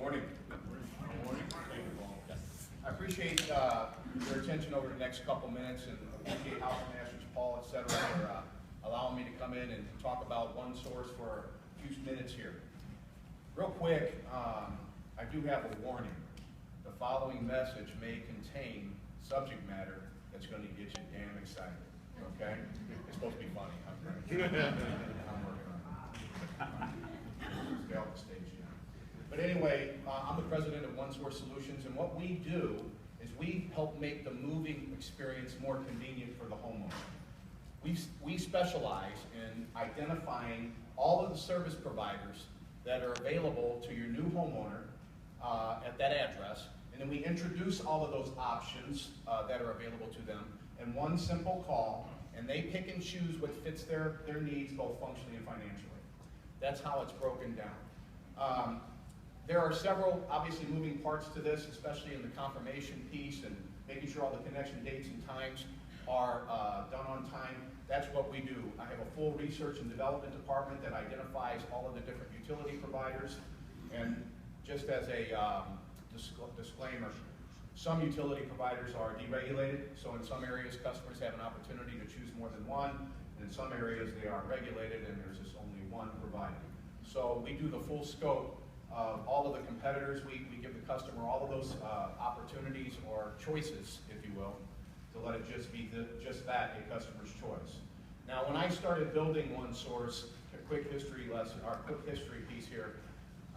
Morning. Good morning. Thank you, Paul. I appreciate your attention over the next couple minutes, and appreciate House Masters, Paul, et cetera, for allowing me to come in and talk about OneSource for a few minutes here. Real quick, I do have a warning. The following message may contain subject matter that's going to get you damn excited. Okay? It's supposed to be funny. I'm working on it. Stay off the stage. But anyway, I'm the president of OneSource Solutions, and what we do is we help make the moving experience more convenient for the homeowner. We specialize in identifying all of the service providers that are available to your new homeowner at that address, and then we introduce all of those options that are available to them in one simple call, and they pick and choose what fits their needs both functionally and financially. That's how it's broken down. There are several, obviously, moving parts to this, especially in the confirmation piece and making sure all the connection dates and times are done on time. That's what we do. I have a full research and development department that identifies all of the different utility providers. And just as a disclaimer, some utility providers are deregulated, so in some areas customers have an opportunity to choose more than one. In some areas they are regulated and there's just only one provider. So we do the full scope of all of the competitors. We give the customer all of those opportunities or choices, if you will, to let it just be just that, a customer's choice. Now, when I started building OneSource, a quick history lesson, or quick history piece here,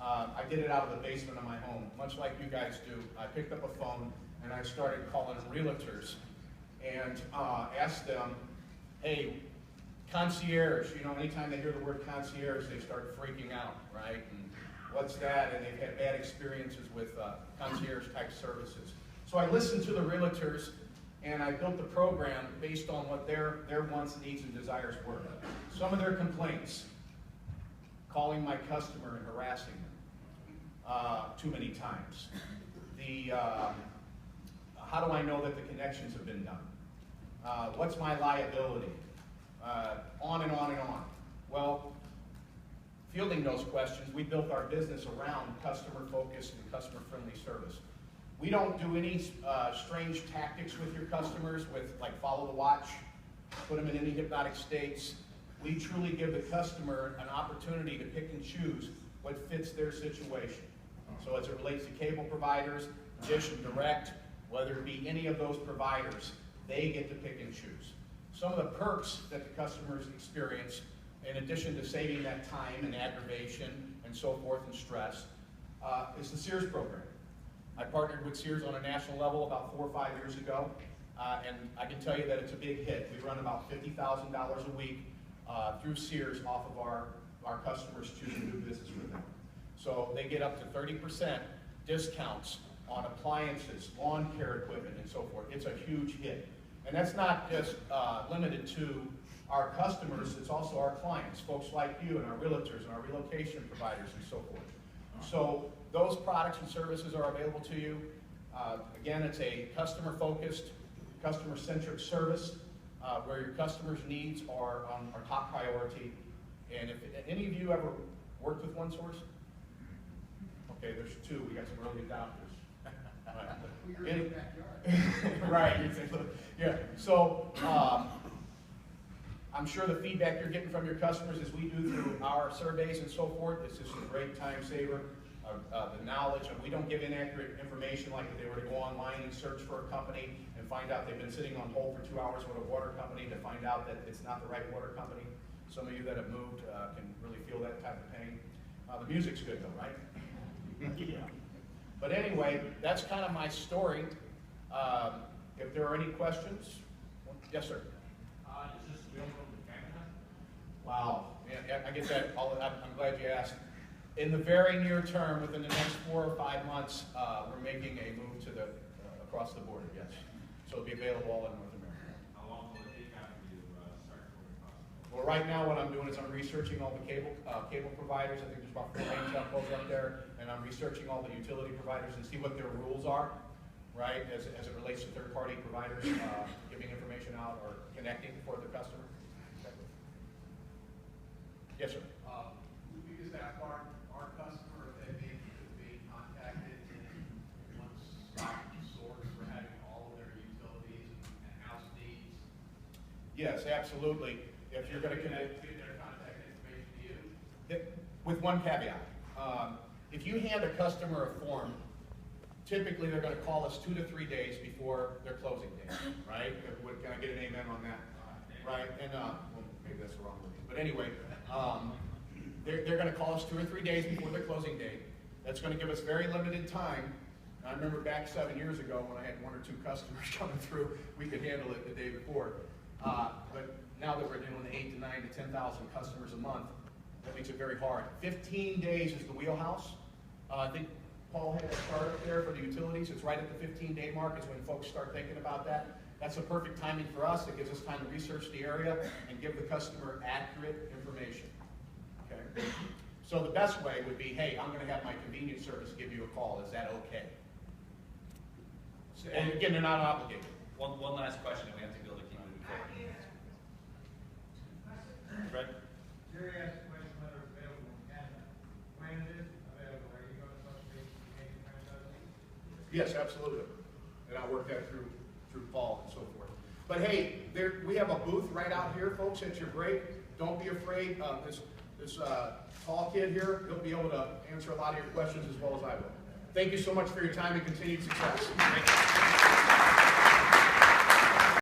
I did it out of the basement of my home, much like you guys do. I picked up a phone and I started calling realtors and asked them, hey, concierge, you know, anytime they hear the word concierge, they start freaking out, right? And what's that? And they've had bad experiences with concierge type services. So I listened to the realtors and I built the program based on what their wants, needs, and desires were. Some of their complaints, calling my customer and harassing them too many times. How do I know that the connections have been done? What's my liability? On and on and on. Well, fielding those questions, we built our business around customer-focused and customer-friendly service. We don't do any strange tactics with your customers with like follow the watch, put them in any hypnotic states. We truly give the customer an opportunity to pick and choose what fits their situation. So as it relates to cable providers, Dish and Direct, whether it be any of those providers, they get to pick and choose. Some of the perks that the customers experience, in addition to saving that time and aggravation and so forth and stress, is the Sears program. I partnered with Sears on a national level about 4 or 5 years ago, and I can tell you that it's a big hit. We run about $50,000 a week through Sears off of our customers choosing to do business with them. So they get up to 30% discounts on appliances, lawn care equipment, and so forth. It's a huge hit. And that's not just limited to our customers, it's also our clients, folks like you and our realtors and our relocation providers and so forth. So those products and services are available to you. Again, it's a customer-focused, customer-centric service where your customers' needs are our top priority. And if any of you ever worked with OneSource? Okay, there's two. We got some early adopters. You're in the backyard. Right. Yeah. So I'm sure the feedback you're getting from your customers as we do through our surveys and so forth, it's just a great time saver. The knowledge, and we don't give inaccurate information like if they were to go online and search for a company and find out they've been sitting on hold for 2 hours with a water company to find out that it's not the right water company. Some of you that have moved can really feel that type of pain. The music's good though, right? Yeah. But anyway, that's kind of my story. If there are any questions, yes, sir. Is this available to Canada? Wow, yeah, I get that. I'm glad you asked. In the very near term, within the next 4 or 5 months, we're making a move to the across the border. Yes, so it'll be available all in North America. How long will it take after you start going across? Well, right now, what I'm doing is I'm researching all the cable providers. I think there's about 4 main telcos up there, and I'm researching all the utility providers and see what their rules are, right, as it relates to third-party providers giving information out or connecting for the customer. Yes, sir. We just asked our customer if they made contact Yes, absolutely. If you're gonna commit. Give their contact information to you. With one caveat. If you hand a customer a form, typically they're gonna call us 2 to 3 days before their closing date, right? Can I get an amen on that? Right, and, well, maybe that's the wrong word, but anyway, they're gonna call us 2 or 3 days before their closing date. That's gonna give us very limited time. And I remember back 7 years ago when I had 1 or 2 customers coming through, we could handle it the day before. But now that we're doing 8 to 9 to 10,000 customers a month, that makes it very hard. 15 days is the wheelhouse. I think Paul had a chart up there for the utilities. It's right at the 15-day mark is when folks start thinking about that. That's the perfect timing for us. It gives us time to research the area and give the customer accurate information. Okay? So the best way would be, hey, I'm going to have my convenience service give you a call. Is that okay? And again, they're not obligated. One last question, and we have to be able to keep moving forward. Fred? Jerry asked a question whether it's available in Canada. When it is available, are you going to touch base with Canadian franchisees? Yes, absolutely. And I'll work that through Paul and so forth. But hey, we have a booth right out here, folks, at your break. Don't be afraid. This tall kid here, he'll be able to answer a lot of your questions as well as I will. Thank you so much for your time and continued success.